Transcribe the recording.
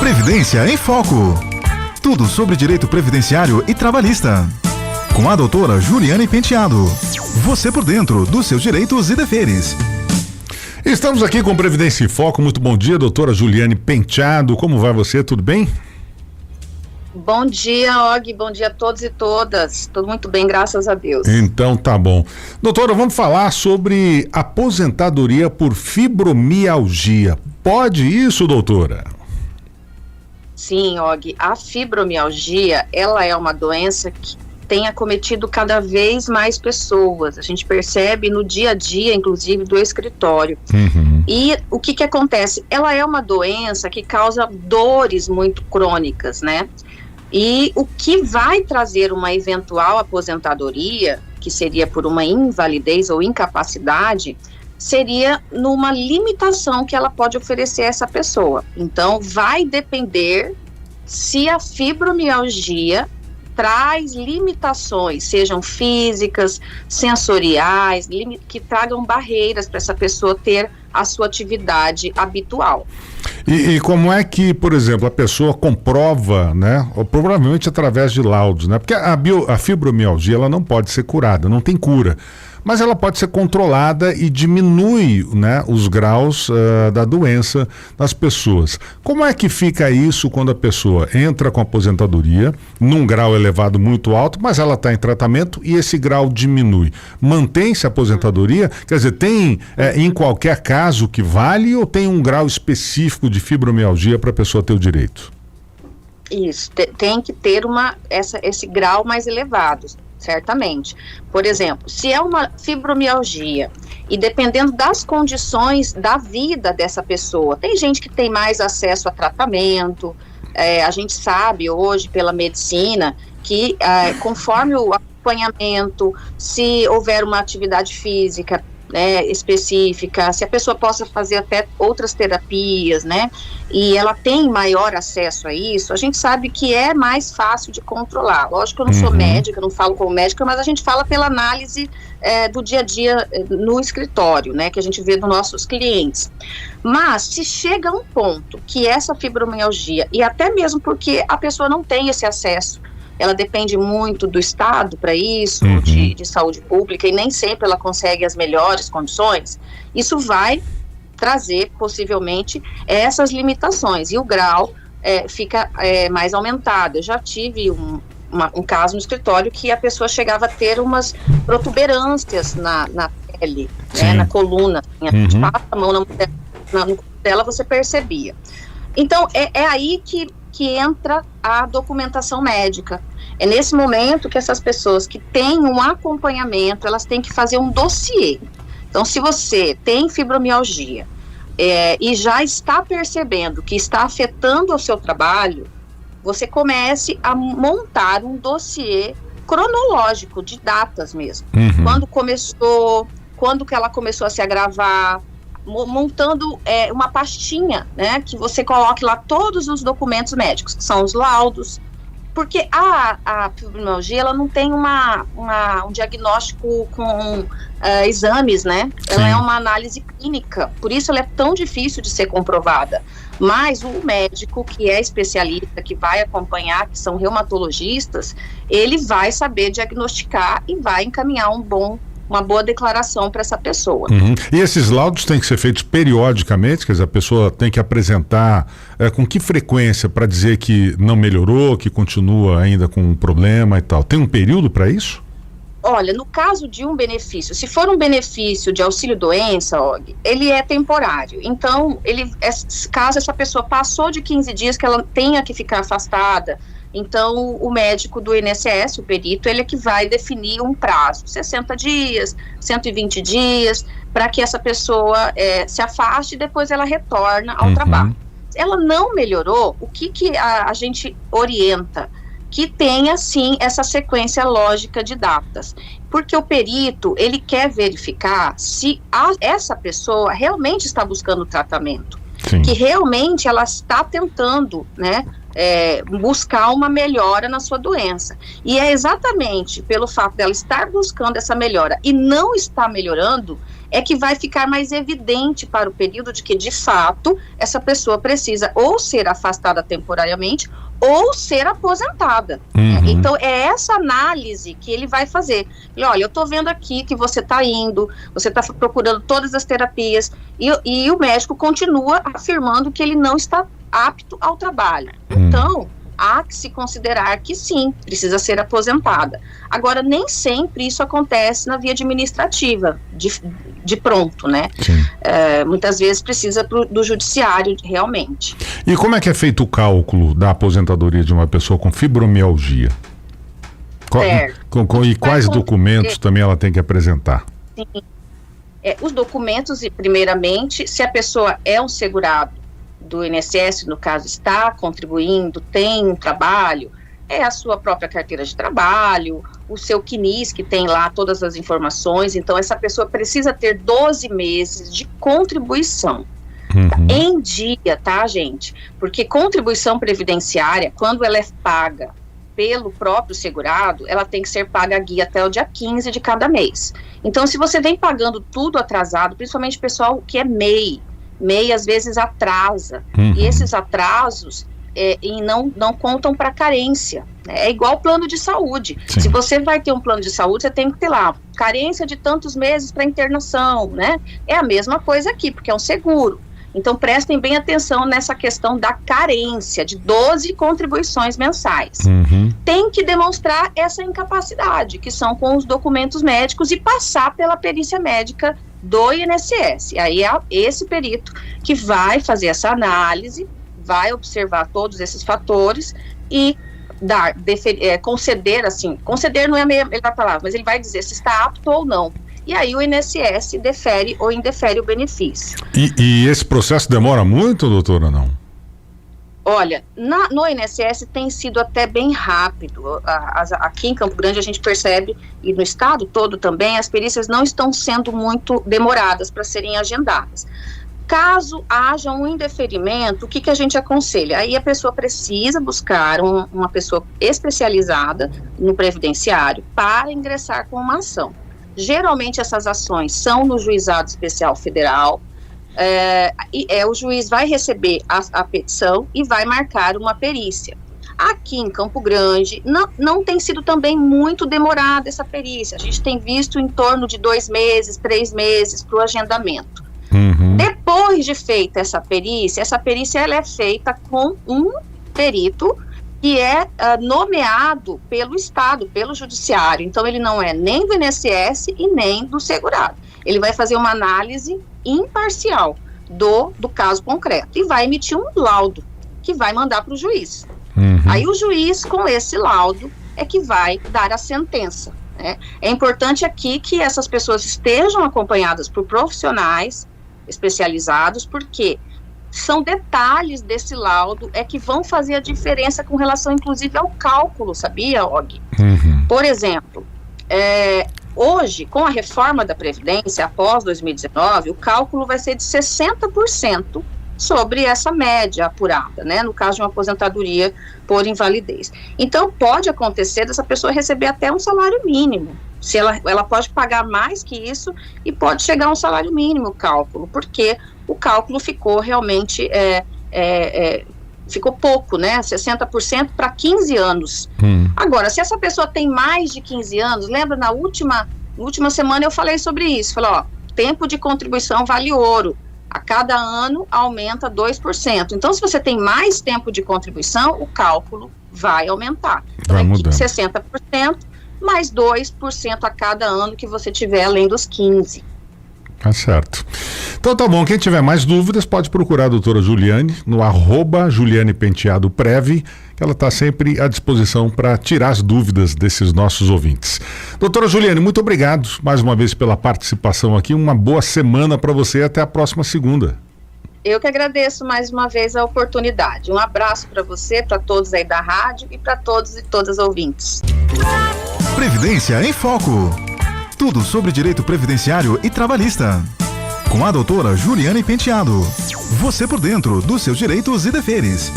Previdência em Foco. Tudo sobre direito previdenciário e trabalhista. Com a doutora Juliane Penteado. Você por dentro dos seus direitos e deveres. Estamos aqui com Previdência em Foco. Muito bom dia, doutora Juliane Penteado. Como vai você? Tudo bem? Bom dia, Og. Bom dia a todos e todas. Tudo muito bem, graças a Deus. Então tá bom. Doutora, vamos falar sobre aposentadoria por fibromialgia. Pode isso, doutora? Sim, Og. A fibromialgia, ela é uma doença que tem acometido cada vez mais pessoas. A gente percebe no dia a dia, inclusive, do escritório. E o que acontece? Ela é uma doença que causa dores muito crônicas, né? E o que vai trazer uma eventual aposentadoria, que seria por uma invalidez ou incapacidade, seria numa limitação que ela pode oferecer a essa pessoa. Então, vai depender se a fibromialgia traz limitações, sejam físicas, sensoriais, que tragam barreiras para essa pessoa ter a sua atividade habitual. E como é que, por exemplo, a pessoa comprova, né? Ou provavelmente através de laudos, né? Porque a fibromialgia, ela não pode ser curada, não tem cura. Mas ela pode ser controlada e diminui, né, os graus da doença das pessoas. Como é que fica isso quando a pessoa entra com aposentadoria, num grau elevado muito alto, mas ela está em tratamento e esse grau diminui? Mantém-se a aposentadoria? Quer dizer, tem em qualquer caso que vale ou tem um grau específico de fibromialgia para a pessoa ter o direito? Isso, tem que ter esse grau mais elevado. Certamente. Por exemplo, se é uma fibromialgia e dependendo das condições da vida dessa pessoa, tem gente que tem mais acesso a tratamento, a gente sabe hoje pela medicina que conforme o acompanhamento, se houver uma atividade física específica, se a pessoa possa fazer até outras terapias, né, e ela tem maior acesso a isso, a gente sabe que é mais fácil de controlar. Lógico que eu não sou médica, não falo como médica, mas a gente fala pela análise do dia a dia no escritório, né, que a gente vê dos nossos clientes. Mas se chega a um ponto que essa fibromialgia, e até mesmo porque a pessoa não tem esse acesso, ela depende muito do Estado para isso, de saúde pública, e nem sempre ela consegue as melhores condições, isso vai trazer, possivelmente, essas limitações, e o grau fica mais aumentado. Eu já tive um caso no escritório que a pessoa chegava a ter umas protuberâncias na pele, né, na coluna, a gente passa a mão no corpo dela, você percebia. Então, é aí que entra a documentação médica. É nesse momento que essas pessoas que têm um acompanhamento, elas têm que fazer um dossiê. Então, se você tem fibromialgia e já está percebendo que está afetando o seu trabalho, você comece a montar um dossiê cronológico, de datas mesmo. Quando que ela começou a se agravar, montando uma pastinha, né, que você coloque lá todos os documentos médicos, que são os laudos, porque a fibromialgia, ela não tem um diagnóstico com exames, né, ela é uma análise clínica, por isso ela é tão difícil de ser comprovada, mas o médico que é especialista, que vai acompanhar, que são reumatologistas, ele vai saber diagnosticar e vai encaminhar uma boa declaração para essa pessoa. E esses laudos têm que ser feitos periodicamente? Quer dizer, a pessoa tem que apresentar com que frequência para dizer que não melhorou, que continua ainda com um problema e tal? Tem um período para isso? Olha, no caso de um benefício, se for um benefício de auxílio-doença, ele é temporário. Então, caso essa pessoa passou de 15 dias que ela tenha que ficar afastada, então o médico do INSS, o perito, ele é que vai definir um prazo, 60 dias, 120 dias, para que essa pessoa se afaste e depois ela retorna ao trabalho. Ela não melhorou, o que a gente orienta? Que tenha, sim, essa sequência lógica de datas. Porque o perito, ele quer verificar se essa pessoa realmente está buscando tratamento. Sim. Que realmente ela está tentando, né, buscar uma melhora na sua doença. E é exatamente pelo fato dela estar buscando essa melhora e não estar melhorando, é que vai ficar mais evidente para o período de que, de fato, essa pessoa precisa ou ser afastada temporariamente ou ser aposentada. Então, é essa análise que ele vai fazer. Ele, olha, eu estou vendo aqui que você está indo, você está procurando todas as terapias, e o médico continua afirmando que ele não está apto ao trabalho. Então, há que se considerar que sim, precisa ser aposentada. Agora, nem sempre isso acontece na via administrativa, de pronto, né? Muitas vezes precisa do judiciário, realmente. E como é que é feito o cálculo da aposentadoria de uma pessoa com fibromialgia? E quais documentos também ela tem que apresentar? Sim. Os documentos, primeiramente, se a pessoa é um segurado do INSS, no caso, está contribuindo, tem um trabalho, é a sua própria carteira de trabalho, o seu CNIS, que tem lá todas as informações. Então, essa pessoa precisa ter 12 meses de contribuição em dia, tá, gente? Porque contribuição previdenciária, quando ela é paga pelo próprio segurado, ela tem que ser paga a guia até o dia 15 de cada mês. Então, se você vem pagando tudo atrasado, principalmente o pessoal que é MEI às vezes atrasa, e esses atrasos não contam para carência, né? É igual plano de saúde. Sim. Se você vai ter um plano de saúde, você tem que ter lá carência de tantos meses para internação, né? É a mesma coisa aqui, porque é um seguro. Então prestem bem atenção nessa questão da carência de 12 contribuições mensais. Tem que demonstrar essa incapacidade, que são com os documentos médicos, e passar pela perícia médica do INSS. Aí é esse perito que vai fazer essa análise, vai observar todos esses fatores e conceder não é a melhor palavra, mas ele vai dizer se está apto ou não. E aí o INSS defere ou indefere o benefício. E esse processo demora muito, doutora, não? Olha, no INSS tem sido até bem rápido. Aqui em Campo Grande a gente percebe, e no estado todo também, as perícias não estão sendo muito demoradas para serem agendadas. Caso haja um indeferimento, o que a gente aconselha? Aí a pessoa precisa buscar uma pessoa especializada no previdenciário para ingressar com uma ação. Geralmente essas ações são no Juizado Especial Federal. O juiz vai receber a petição e vai marcar uma perícia. Aqui em Campo Grande não tem sido também muito demorada essa perícia. A gente tem visto em torno de 2 meses, 3 meses para o agendamento. Depois de feita essa perícia ela é feita com um perito que é nomeado pelo Estado, pelo Judiciário. Então ele não é nem do INSS e nem do segurado. Ele vai fazer uma análise imparcial do caso concreto e vai emitir um laudo que vai mandar para o juiz. Aí o juiz, com esse laudo, é que vai dar a sentença, né? É importante aqui que essas pessoas estejam acompanhadas por profissionais especializados, porque são detalhes desse laudo que vão fazer a diferença com relação, inclusive, ao cálculo, sabia, Og? Por exemplo, hoje, com a reforma da Previdência, após 2019, o cálculo vai ser de 60% sobre essa média apurada, né, no caso de uma aposentadoria por invalidez. Então, pode acontecer dessa pessoa receber até um salário mínimo. Se ela pode pagar mais que isso e pode chegar a um salário mínimo o cálculo, porque o cálculo ficou realmente, ficou pouco, né, 60% para 15 anos. Agora, se essa pessoa tem mais de 15 anos, lembra, na última semana eu falei sobre isso, falei, tempo de contribuição vale ouro. A cada ano aumenta 2%. Então, se você tem mais tempo de contribuição, o cálculo vai aumentar. Então, vai 60% mais 2% a cada ano que você tiver, além dos 15%. Tá certo. Então tá bom, quem tiver mais dúvidas pode procurar a doutora Juliane no @JulianePenteadoPrev, que ela está sempre à disposição para tirar as dúvidas desses nossos ouvintes. Doutora Juliane, muito obrigado mais uma vez pela participação aqui, uma boa semana para você e até a próxima segunda. Eu que agradeço mais uma vez a oportunidade. Um abraço para você, para todos aí da rádio e para todos e todas as ouvintes. Previdência em Foco. Tudo sobre direito previdenciário e trabalhista. Com a doutora Juliane Penteado. Você por dentro dos seus direitos e deveres.